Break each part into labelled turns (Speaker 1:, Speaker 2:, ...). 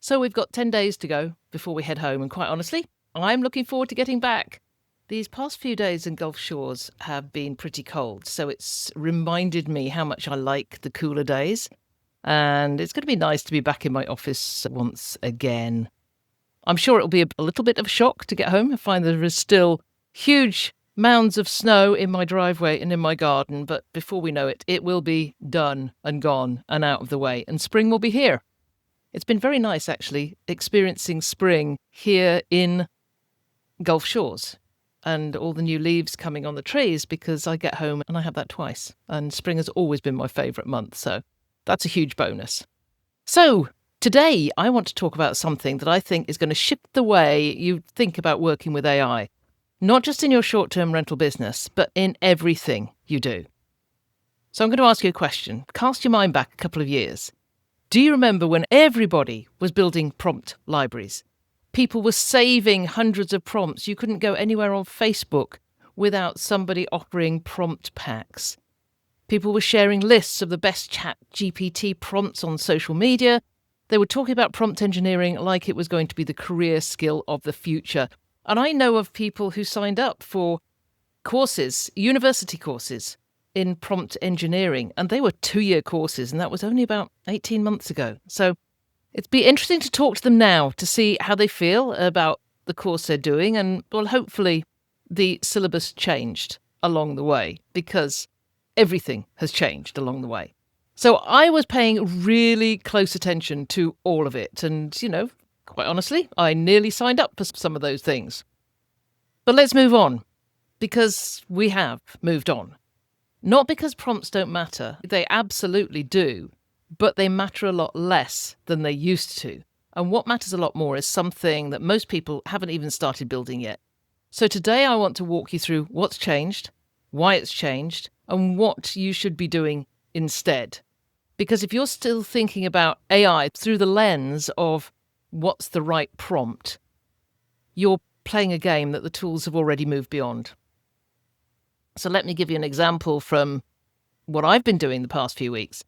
Speaker 1: So we've got 10 days to go before we head home, and quite honestly, I'm looking forward to getting back. These past few days in Gulf Shores have been pretty cold, so it's reminded me how much I like the cooler days, and it's going to be nice to be back in my office once again. I'm sure it'll be a little bit of a shock to get home and find there is still huge mounds of snow in my driveway and in my garden, but before we know it, it will be done and gone and out of the way, and spring will be here. It's been very nice, actually, experiencing spring here in Gulf Shores and all the new leaves coming on the trees, because I get home and I have that twice. And spring has always been my favourite month, so that's a huge bonus. So today I want to talk about something that I think is going to shift the way you think about working with AI, not just in your short-term rental business, but in everything you do. So I'm going to ask you a question. Cast your mind back a couple of years. Do you remember when everybody was building prompt libraries? People were saving hundreds of prompts. You couldn't go anywhere on Facebook without somebody offering prompt packs. People were sharing lists of the best ChatGPT prompts on social media. They were talking about prompt engineering like it was going to be the career skill of the future. And I know of people who signed up for courses, university courses in prompt engineering, and they were 2-year courses, and that was only about 18 months ago. So it'd be interesting to talk to them now to see how they feel about the course they're doing, and, well, hopefully the syllabus changed along the way, because everything has changed along the way. So I was paying really close attention to all of it, and, quite honestly, I nearly signed up for some of those things. But let's move on, because we have moved on. Not because prompts don't matter, they absolutely do, but they matter a lot less than they used to. And what matters a lot more is something that most people haven't even started building yet. So today I want to walk you through what's changed, why it's changed, and what you should be doing instead. Because if you're still thinking about AI through the lens of what's the right prompt, you're playing a game that the tools have already moved beyond. So let me give you an example from what I've been doing the past few weeks.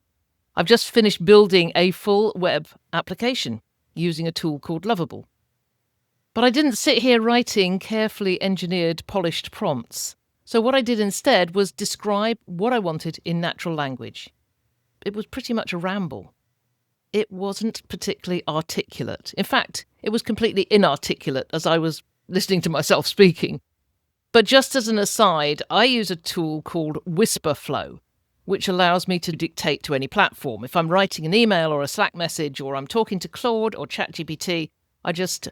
Speaker 1: I've just finished building a full web application using a tool called Lovable. But I didn't sit here writing carefully engineered, polished prompts. So what I did instead was describe what I wanted in natural language. It was pretty much a ramble. It wasn't particularly articulate. In fact, it was completely inarticulate as I was listening to myself speaking. But just as an aside, I use a tool called Whisperflow, which allows me to dictate to any platform. If I'm writing an email or a Slack message, or I'm talking to Claude or ChatGPT, I just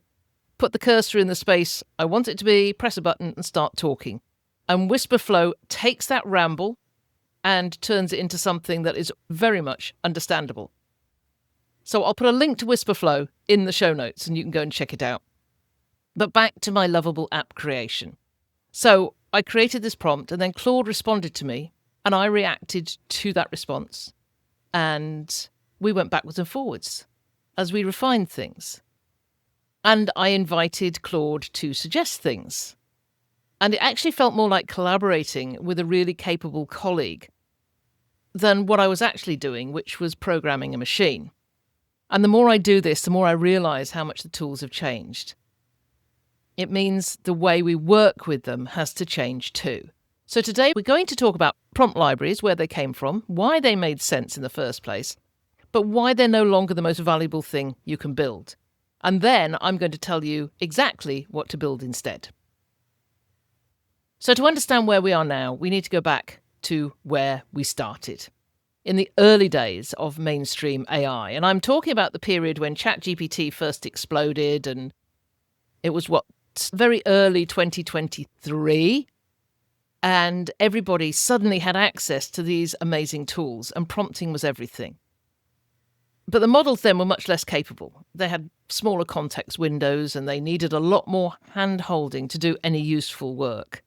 Speaker 1: put the cursor in the space I want it to be, press a button and start talking. And Whisperflow takes that ramble and turns it into something that is very much understandable. So I'll put a link to Whisperflow in the show notes and you can go and check it out. But back to my Lovable app creation. So I created this prompt, and then Claude responded to me, and I reacted to that response. And we went backwards and forwards as we refined things. And I invited Claude to suggest things. And it actually felt more like collaborating with a really capable colleague than what I was actually doing, which was programming a machine. And the more I do this, the more I realize how much the tools have changed. It means the way we work with them has to change too. So today we're going to talk about prompt libraries, where they came from, why they made sense in the first place, but why they're no longer the most valuable thing you can build. And then I'm going to tell you exactly what to build instead. So to understand where we are now, we need to go back to where we started, in the early days of mainstream AI. And I'm talking about the period when ChatGPT first exploded, and it was very early 2023, and everybody suddenly had access to these amazing tools, and prompting was everything. But the models then were much less capable. They had smaller context windows, and they needed a lot more hand-holding to do any useful work.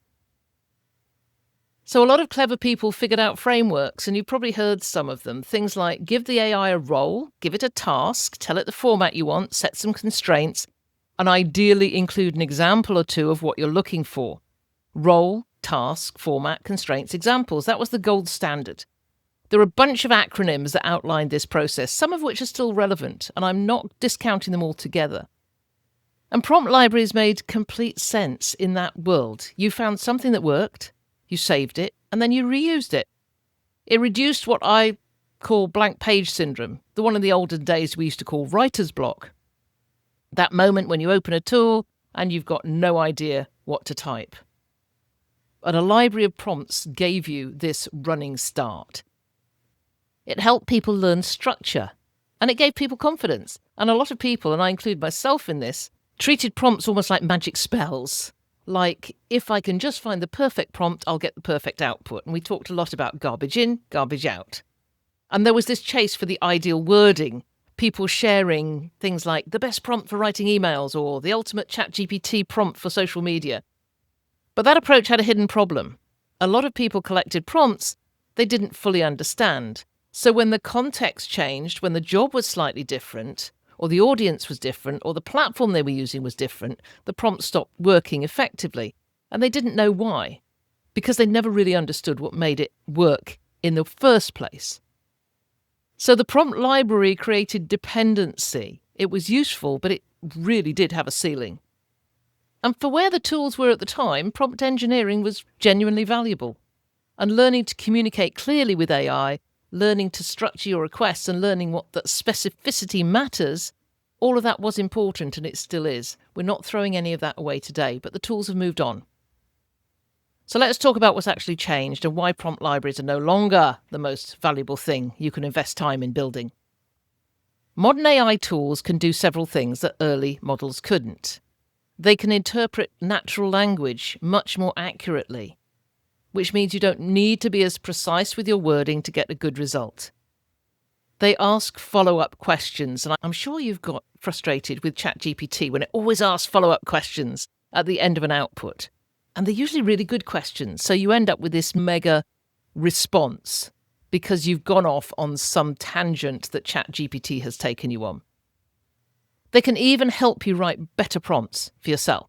Speaker 1: So a lot of clever people figured out frameworks, and you've probably heard some of them. Things like give the AI a role, give it a task, tell it the format you want, set some constraints, and ideally include an example or two of what you're looking for. Role, task, format, constraints, examples. That was the gold standard. There are a bunch of acronyms that outline this process, some of which are still relevant, and I'm not discounting them altogether. And prompt libraries made complete sense in that world. You found something that worked, you saved it, and then you reused it. It reduced what I call blank page syndrome, the one in the olden days we used to call writer's block. That moment when you open a tool and you've got no idea what to type. And a library of prompts gave you this running start. It helped people learn structure, and it gave people confidence. And a lot of people, and I include myself in this, treated prompts almost like magic spells. Like, if I can just find the perfect prompt, I'll get the perfect output. And we talked a lot about garbage in, garbage out. And there was this chase for the ideal wording, people sharing things like the best prompt for writing emails or the ultimate ChatGPT prompt for social media. But that approach had a hidden problem. A lot of people collected prompts they didn't fully understand. So when the context changed, when the job was slightly different, or the audience was different, or the platform they were using was different, the prompt stopped working effectively. And they didn't know why, because they never really understood what made it work in the first place. So the prompt library created dependency. It was useful, but it really did have a ceiling. And for where the tools were at the time, prompt engineering was genuinely valuable. And learning to communicate clearly with AI, learning to structure your requests and learning what that specificity matters, all of that was important, and it still is. We're not throwing any of that away today, but the tools have moved on. So let's talk about what's actually changed and why prompt libraries are no longer the most valuable thing you can invest time in building. Modern AI tools can do several things that early models couldn't. They can interpret natural language much more accurately, which means you don't need to be as precise with your wording to get a good result. They ask follow-up questions, and I'm sure you've got frustrated with ChatGPT when it always asks follow-up questions at the end of an output. And they're usually really good questions, so you end up with this mega response because you've gone off on some tangent that ChatGPT has taken you on. They can even help you write better prompts for yourself.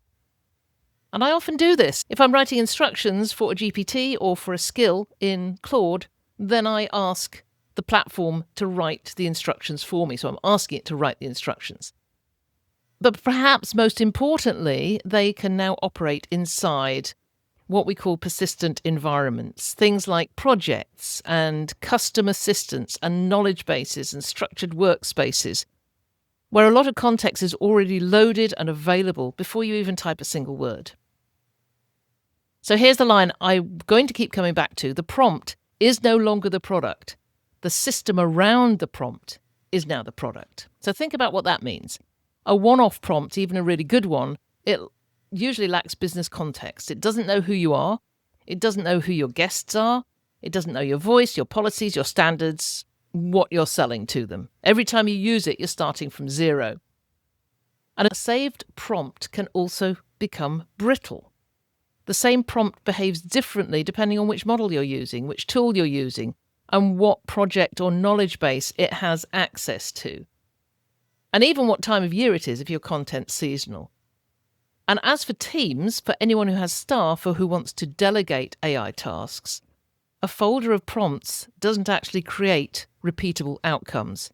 Speaker 1: And I often do this. If I'm writing instructions for a GPT or for a skill in Claude, then I ask the platform to write the instructions for me. So I'm asking it to write the instructions. But perhaps most importantly, they can now operate inside what we call persistent environments, things like projects and custom assistants and knowledge bases and structured workspaces, where a lot of context is already loaded and available before you even type a single word. So here's the line I'm going to keep coming back to. The prompt is no longer the product. The system around the prompt is now the product. So think about what that means. A one-off prompt, even a really good one, it usually lacks business context. It doesn't know who you are. It doesn't know who your guests are. It doesn't know your voice, your policies, your standards, what you're selling to them. Every time you use it, you're starting from zero. And a saved prompt can also become brittle. The same prompt behaves differently depending on which model you're using, which tool you're using, and what project or knowledge base it has access to. And even what time of year it is if your content's seasonal. And as for teams, for anyone who has staff or who wants to delegate AI tasks, a folder of prompts doesn't actually create repeatable outcomes.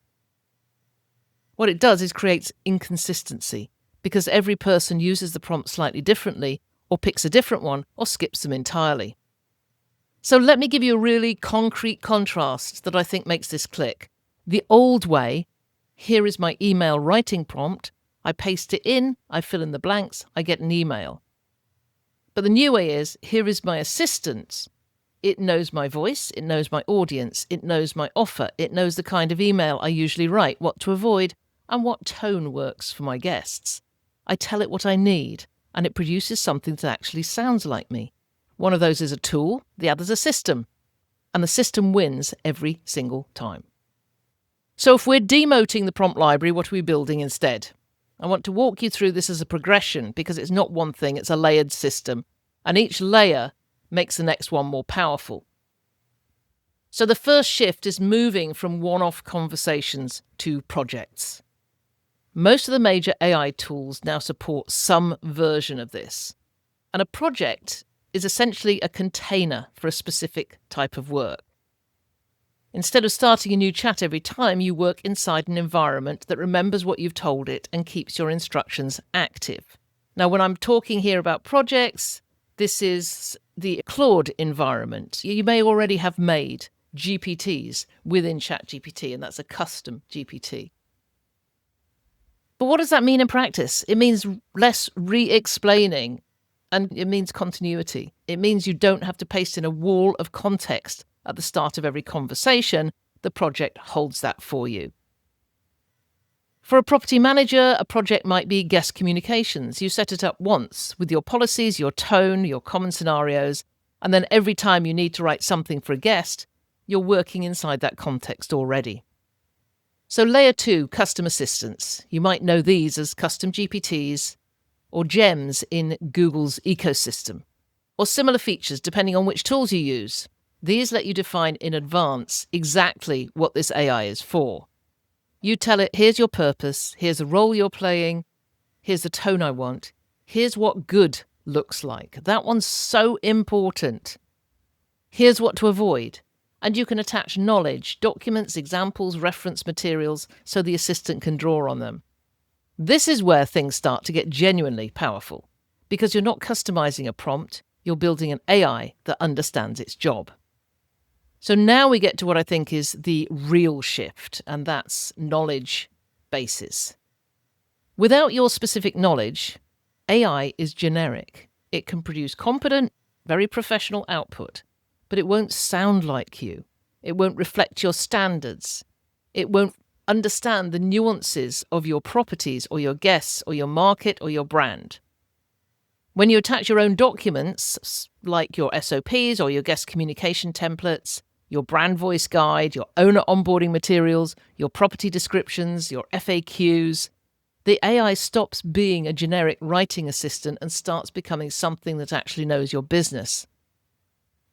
Speaker 1: What it does is creates inconsistency, because every person uses the prompt slightly differently, or picks a different one, or skips them entirely. So let me give you a really concrete contrast that I think makes this click. The old way, here is my email writing prompt, I paste it in, I fill in the blanks, I get an email. But the new way is, here is my assistant. It knows my voice, it knows my audience, it knows my offer, it knows the kind of email I usually write, what to avoid, and what tone works for my guests. I tell it what I need, and it produces something that actually sounds like me. One of those is a tool, the other's a system. And the system wins every single time. So if we're demoting the prompt library, what are we building instead? I want to walk you through this as a progression, because it's not one thing, it's a layered system. And each layer makes the next one more powerful. So the first shift is moving from one-off conversations to projects. Most of the major AI tools now support some version of this. And a project is essentially a container for a specific type of work. Instead of starting a new chat every time, you work inside an environment that remembers what you've told it and keeps your instructions active. Now, when I'm talking here about projects, this is the Claude environment. You may already have made GPTs within ChatGPT, and that's a custom GPT. But what does that mean in practice? It means less re-explaining, and it means continuity. It means you don't have to paste in a wall of context at the start of every conversation. The project holds that for you. For a property manager, a project might be guest communications. You set it up once with your policies, your tone, your common scenarios, and then every time you need to write something for a guest, you're working inside that context already. So layer 2, custom assistants. You might know these as custom GPTs or gems in Google's ecosystem, or similar features depending on which tools you use. These let you define in advance exactly what this AI is for. You tell it, here's your purpose, here's the role you're playing, here's the tone I want, here's what good looks like. That one's so important. Here's what to avoid. And you can attach knowledge, documents, examples, reference materials so the assistant can draw on them. This is where things start to get genuinely powerful, because you're not customizing a prompt, you're building an AI that understands its job. So now we get to what I think is the real shift, and that's knowledge bases. Without your specific knowledge, AI is generic. It can produce competent, very professional output, but it won't sound like you. It won't reflect your standards. It won't understand the nuances of your properties or your guests or your market or your brand. When you attach your own documents, like your SOPs or your guest communication templates, your brand voice guide, your owner onboarding materials, your property descriptions, your FAQs, the AI stops being a generic writing assistant and starts becoming something that actually knows your business.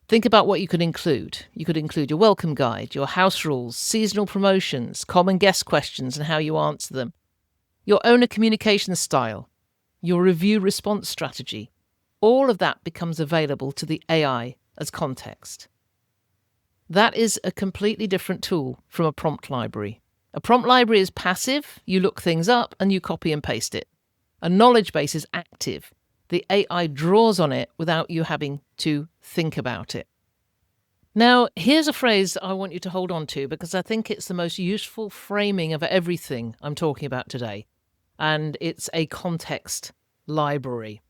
Speaker 1: Think about what you could include. You could include your welcome guide, your house rules, seasonal promotions, common guest questions and how you answer them, your owner communication style, your review response strategy. All of that becomes available to the AI as context. That is a completely different tool from a prompt library. A prompt library is passive. You look things up and you copy and paste it. A knowledge base is active. The AI draws on it without you having to think about it. Now, here's a phrase I want you to hold on to because I think it's the most useful framing of everything I'm talking about today. And it's a context library.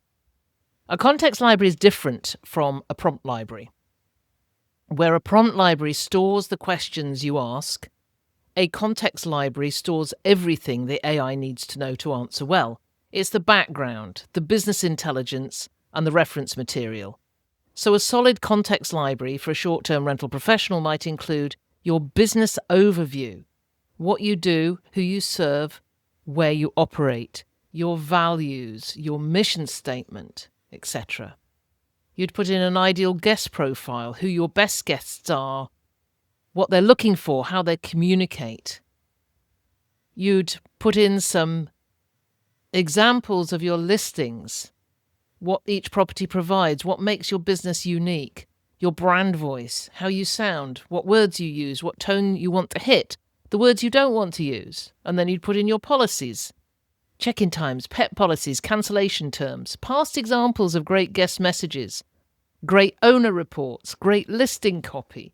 Speaker 1: A context library is different from a prompt library. Where a prompt library stores the questions you ask, a context library stores everything the AI needs to know to answer well. It's the background, the business intelligence, and the reference material. So a solid context library for a short-term rental professional might include your business overview, what you do, who you serve, where you operate, your values, your mission statement, etc. You'd put in an ideal guest profile, who your best guests are, what they're looking for, how they communicate. You'd put in some examples of your listings, what each property provides, what makes your business unique, your brand voice, how you sound, what words you use, what tone you want to hit, the words you don't want to use. And then you'd put in your policies, check-in times, pet policies, cancellation terms, past examples of great guest messages, great owner reports, great listing copy,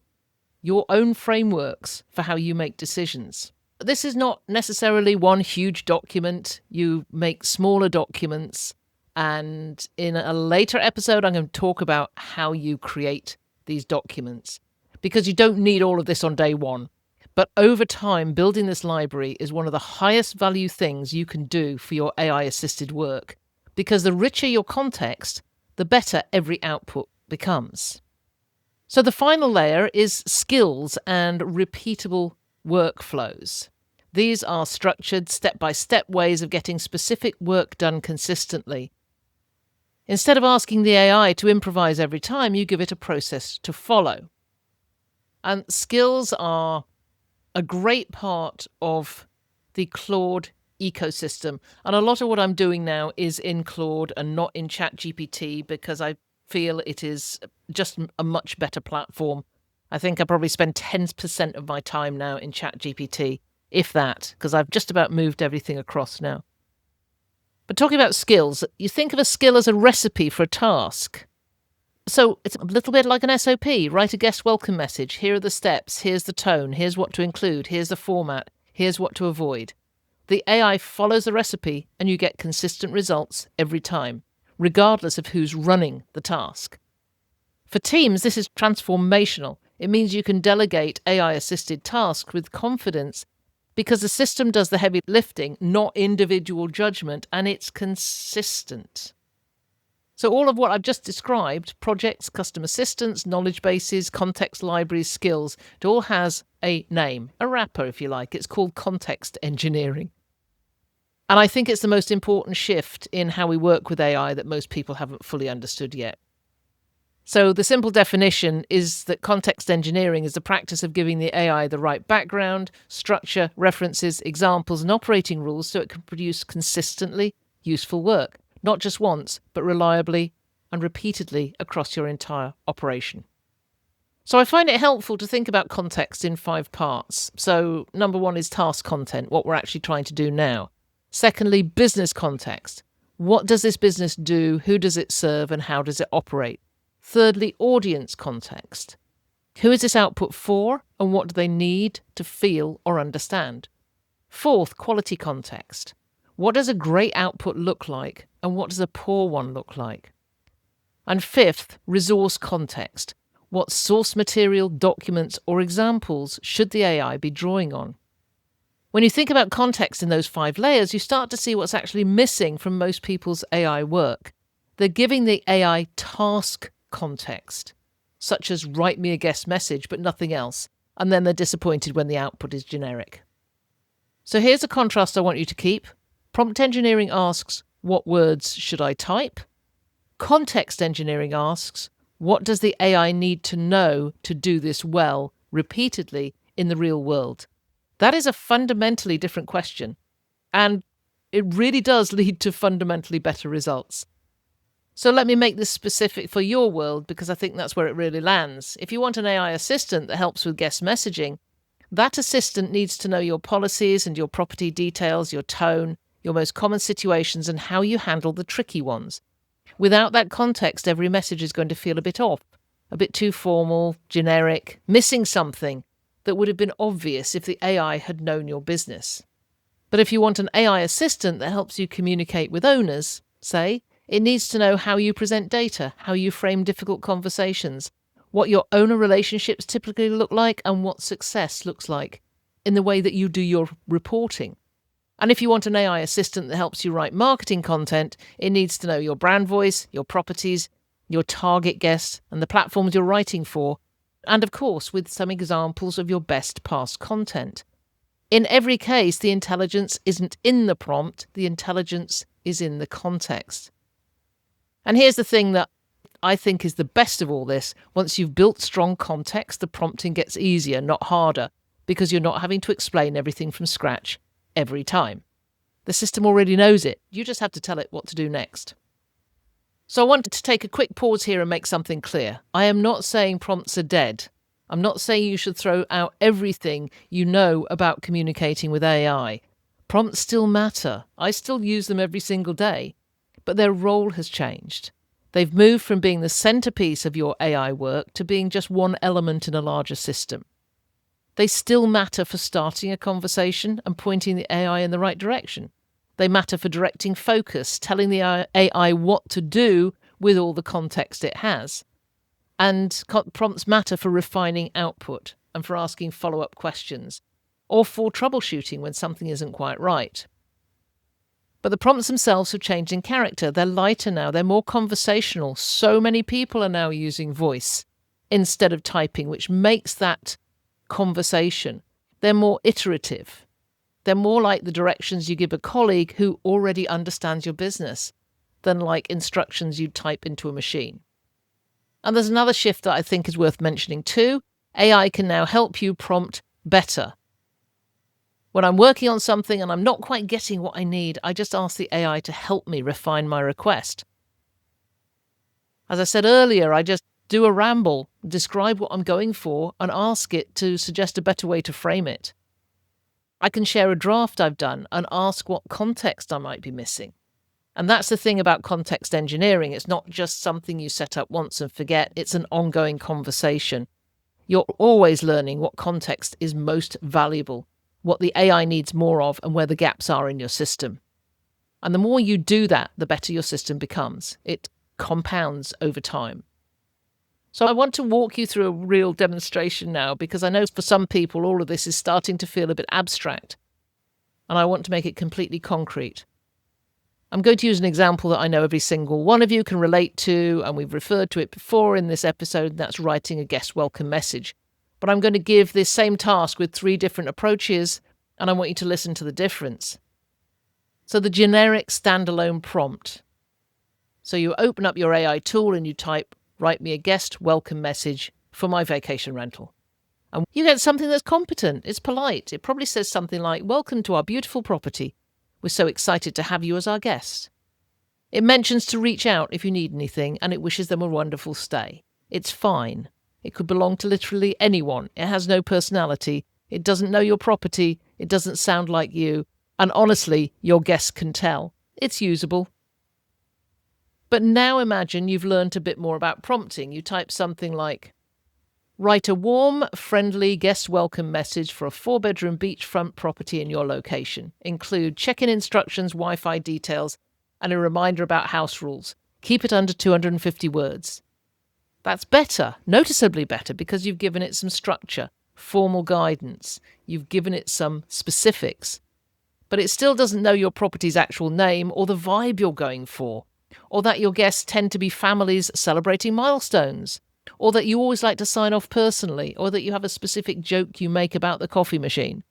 Speaker 1: your own frameworks for how you make decisions. This is not necessarily one huge document. You make smaller documents. And in a later episode, I'm going to talk about how you create these documents, because you don't need all of this on day one. But over time, building this library is one of the highest value things you can do for your AI-assisted work, because the richer your context, the better every output becomes. So the final layer is skills and repeatable workflows. These are structured step-by-step ways of getting specific work done consistently. Instead of asking the AI to improvise every time, you give it a process to follow. And skills are a great part of the Claude ecosystem. And a lot of what I'm doing now is in Claude and not in ChatGPT, because I feel it is just a much better platform I think I probably spend 10% of my time now in ChatGPT, if that, because I've just about moved everything across now. But talking about skills, you think of a skill as a recipe for a task. So it's a little bit like an SOP. Write a guest welcome message. Here are the steps. Here's the tone. Here's what to include. Here's the format. Here's what to avoid. The AI follows the recipe and you get consistent results every time, regardless of who's running the task. For teams, this is transformational. It means you can delegate AI-assisted tasks with confidence because the system does the heavy lifting, not individual judgment, and it's consistent. So all of what I've just described, projects, custom assistants, knowledge bases, context libraries, skills, it all has a name, a wrapper if you like. It's called context engineering. And I think it's the most important shift in how we work with AI that most people haven't fully understood yet. So the simple definition is that context engineering is the practice of giving the AI the right background, structure, references, examples, and operating rules so it can produce consistently useful work, not just once, but reliably and repeatedly across your entire operation. So I find it helpful to think about context in 5 parts. So number 1 is task content, what we're actually trying to do now. Secondly, business context. What does this business do? Who does it serve? And how does it operate? Thirdly, audience context. Who is this output for and what do they need to feel or understand? Fourth, quality context. What does a great output look like and what does a poor one look like? And fifth, resource context. What source material, documents or examples should the AI be drawing on? When you think about context in those 5 layers, you start to see what's actually missing from most people's AI work. They're giving the AI task context, such as write me a guest message, but nothing else, and then they're disappointed when the output is generic. So here's a contrast I want you to keep. Prompt engineering asks, what words should I type? Context engineering asks, what does the AI need to know to do this well, repeatedly, in the real world? That is a fundamentally different question, and it really does lead to fundamentally better results. So let me make this specific for your world because I think that's where it really lands. If you want an AI assistant that helps with guest messaging, that assistant needs to know your policies and your property details, your tone, your most common situations, and how you handle the tricky ones. Without that context, every message is going to feel a bit off, a bit too formal, generic, missing something that would have been obvious if the AI had known your business. But if you want an AI assistant that helps you communicate with owners, say, it needs to know how you present data, how you frame difficult conversations, what your owner relationships typically look like, and what success looks like in the way that you do your reporting. And if you want an AI assistant that helps you write marketing content, it needs to know your brand voice, your properties, your target guests, and the platforms you're writing for, and of course with some examples of your best past content. In every case, the intelligence isn't in the prompt, the intelligence is in the context. And here's the thing that I think is the best of all this. Once you've built strong context, the prompting gets easier, not harder, because you're not having to explain everything from scratch every time. The system already knows it. You just have to tell it what to do next. So I wanted to take a quick pause here and make something clear. I am not saying prompts are dead. I'm not saying you should throw out everything you know about communicating with AI. Prompts still matter. I still use them every single day. But their role has changed. They've moved from being the centerpiece of your AI work to being just one element in a larger system. They still matter for starting a conversation and pointing the AI in the right direction. They matter for directing focus, telling the AI what to do with all the context it has. And prompts matter for refining output and for asking follow-up questions, or for troubleshooting when something isn't quite right. But the prompts themselves have changed in character. They're lighter now. They're more conversational. So many people are now using voice instead of typing, which makes that conversation. They're more iterative. They're more like the directions you give a colleague who already understands your business than like instructions you type into a machine. And there's another shift that I think is worth mentioning too. AI can now help you prompt better. When I'm working on something and I'm not quite getting what I need, I just ask the AI to help me refine my request. As I said earlier, I just do a ramble, describe what I'm going for, and ask it to suggest a better way to frame it. I can share a draft I've done and ask what context I might be missing. And that's the thing about context engineering. It's not just something you set up once and forget. It's an ongoing conversation. You're always learning what context is most valuable, what the AI needs more of, and where the gaps are in your system. And the more you do that, the better your system becomes. It compounds over time. So I want to walk you through a real demonstration now, because I know for some people all of this is starting to feel a bit abstract, and I want to make it completely concrete. I'm going to use an example that I know every single one of you can relate to, and we've referred to it before in this episode, and that's writing a guest welcome message. But I'm going to give this same task with 3 different approaches, and I want you to listen to the difference. So the generic standalone prompt. So you open up your AI tool and you type, "Write me a guest welcome message for my vacation rental." And you get something that's competent, it's polite. It probably says something like, "Welcome to our beautiful property. We're so excited to have you as our guest." It mentions to reach out if you need anything, and it wishes them a wonderful stay. It's fine. It could belong to literally anyone. It has no personality. It doesn't know your property. It doesn't sound like you. And honestly, your guests can tell. It's usable. But now imagine you've learned a bit more about prompting. You type something like, "Write a warm, friendly guest welcome message for a 4-bedroom beachfront property in your location. Include check-in instructions, Wi-Fi details, and a reminder about house rules. Keep it under 250 words. That's better, noticeably better, because you've given it some structure, formal guidance. You've given it some specifics. But it still doesn't know your property's actual name or the vibe you're going for, or that your guests tend to be families celebrating milestones, or that you always like to sign off personally, or that you have a specific joke you make about the coffee machine.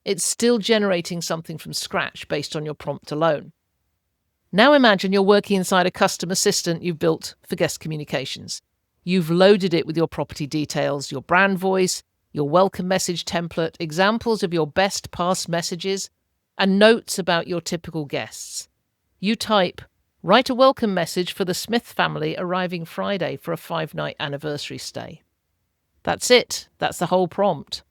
Speaker 1: It's still generating something from scratch based on your prompt alone. Now imagine you're working inside a custom assistant you've built for guest communications. You've loaded it with your property details, your brand voice, your welcome message template, examples of your best past messages, and notes about your typical guests. You type, "Write a welcome message for the Smith family arriving Friday for a 5-night anniversary stay." That's it. That's the whole prompt.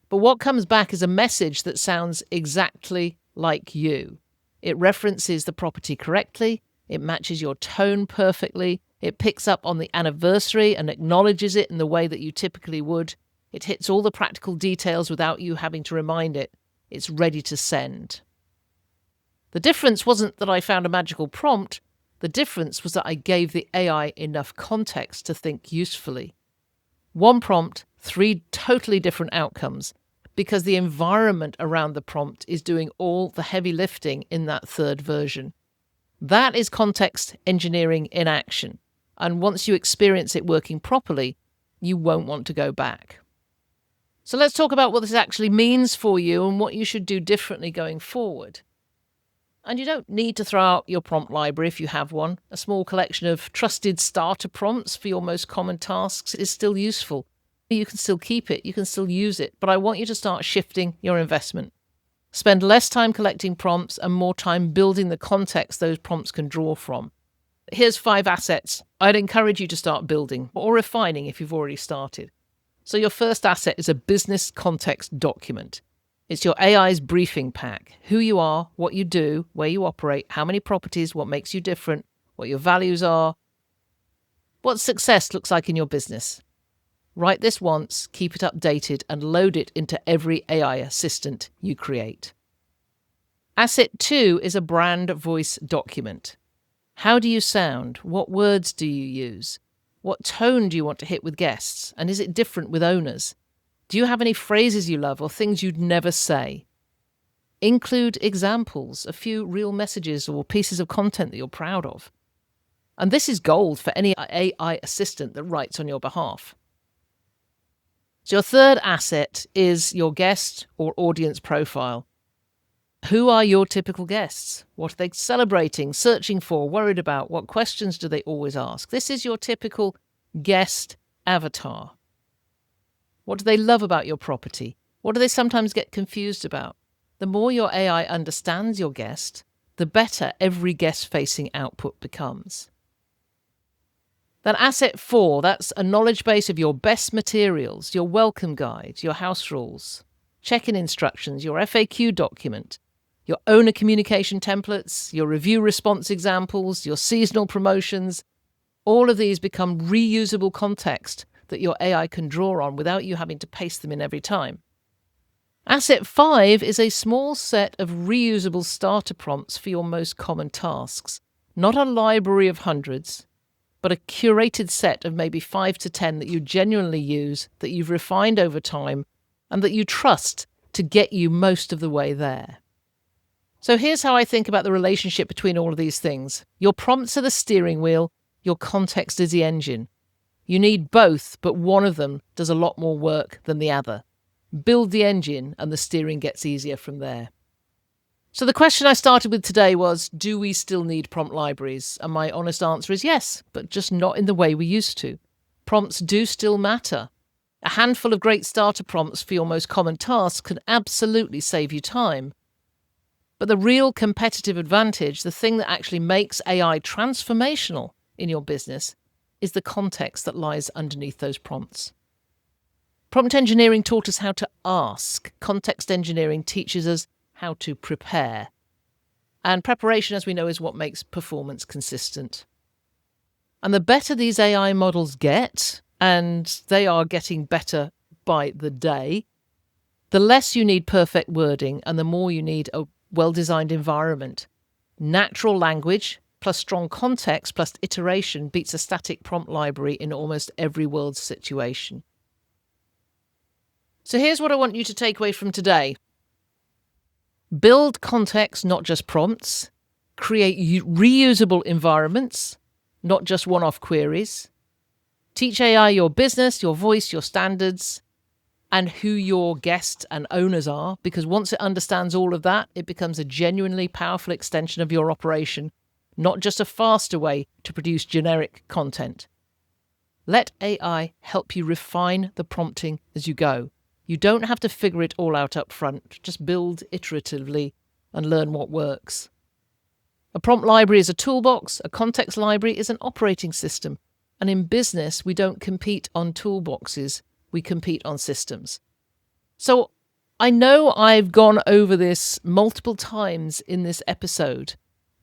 Speaker 1: But what comes back is a message that sounds exactly like you. It references the property correctly. It matches your tone perfectly. It picks up on the anniversary and acknowledges it in the way that you typically would. It hits all the practical details without you having to remind it. It's ready to send. The difference wasn't that I found a magical prompt. The difference was that I gave the AI enough context to think usefully. One prompt, 3 totally different outcomes, because the environment around the prompt is doing all the heavy lifting in that 3rd version. That is context engineering in action. And once you experience it working properly, you won't want to go back. So let's talk about what this actually means for you and what you should do differently going forward. And you don't need to throw out your prompt library if you have one. A small collection of trusted starter prompts for your most common tasks is still useful. You can still keep it, you can still use it, but I want you to start shifting your investment. Spend less time collecting prompts and more time building the context those prompts can draw from. Here's 5 assets I'd encourage you to start building or refining if you've already started. So your first asset is a business context document. It's your AI's briefing pack. Who you are, what you do, where you operate, how many properties, what makes you different, what your values are, what success looks like in your business. Write this once, keep it updated, and load it into every AI assistant you create. Asset 2 is a brand voice document. How do you sound? What words do you use? What tone do you want to hit with guests? And is it different with owners? Do you have any phrases you love or things you'd never say? Include examples, a few real messages or pieces of content that you're proud of. And this is gold for any AI assistant that writes on your behalf. So your third asset is your guest or audience profile. Who are your typical guests? What are they celebrating, searching for, worried about? What questions do they always ask? This is your typical guest avatar. What do they love about your property? What do they sometimes get confused about? The more your AI understands your guest, the better every guest-facing output becomes. Then asset 4, that's a knowledge base of your best materials, your welcome guide, your house rules, check-in instructions, your FAQ document, your owner communication templates, your review response examples, your seasonal promotions. All of these become reusable context that your AI can draw on without you having to paste them in every time. Asset 5 is a small set of reusable starter prompts for your most common tasks. Not a library of hundreds, but a curated set of maybe 5 to 10 that you genuinely use, that you've refined over time, and that you trust to get you most of the way there. So here's how I think about the relationship between all of these things. Your prompts are the steering wheel, your context is the engine. You need both, but one of them does a lot more work than the other. Build the engine and the steering gets easier from there. So the question I started with today was, do we still need prompt libraries? And my honest answer is yes, but just not in the way we used to. Prompts do still matter. A handful of great starter prompts for your most common tasks can absolutely save you time. But the real competitive advantage, the thing that actually makes AI transformational in your business, is the context that lies underneath those prompts. Prompt engineering taught us how to ask. Context engineering teaches us how to prepare. And preparation, as we know, is what makes performance consistent. And the better these AI models get, and they are getting better by the day, the less you need perfect wording and the more you need a well-designed environment. Natural language plus strong context plus iteration beats a static prompt library in almost every world situation. So here's what I want you to take away from today. Build context, not just prompts. Create reusable environments, not just one-off queries. Teach AI your business, your voice, your standards, and who your guests and owners are, because once it understands all of that, it becomes a genuinely powerful extension of your operation, not just a faster way to produce generic content. Let AI help you refine the prompting as you go. You don't have to figure it all out up front. Just build iteratively and learn what works. A prompt library is a toolbox. A context library is an operating system. And in business, we don't compete on toolboxes. We compete on systems. So I know I've gone over this multiple times in this episode,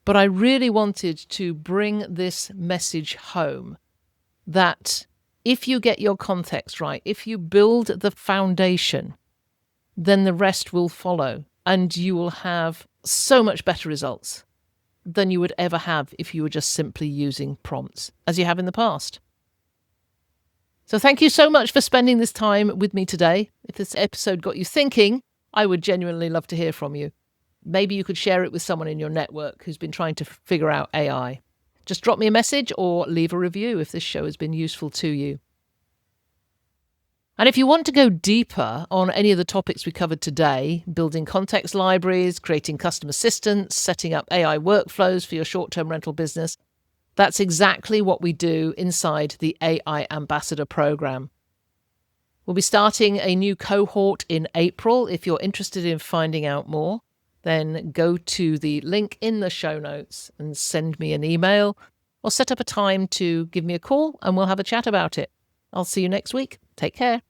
Speaker 1: but I really wanted to bring this message home that if you get your context right, if you build the foundation, then the rest will follow and you will have so much better results than you would ever have if you were just simply using prompts, as you have in the past. So thank you so much for spending this time with me today. If this episode got you thinking, I would genuinely love to hear from you. Maybe you could share it with someone in your network who's been trying to figure out AI. Just drop me a message or leave a review if this show has been useful to you. And if you want to go deeper on any of the topics we covered today, building context libraries, creating custom assistants, setting up AI workflows for your short-term rental business, that's exactly what we do inside the AI Ambassador program. We'll be starting a new cohort in April. If you're interested in finding out more, then go to the link in the show notes and send me an email or set up a time to give me a call and we'll have a chat about it. I'll see you next week. Take care.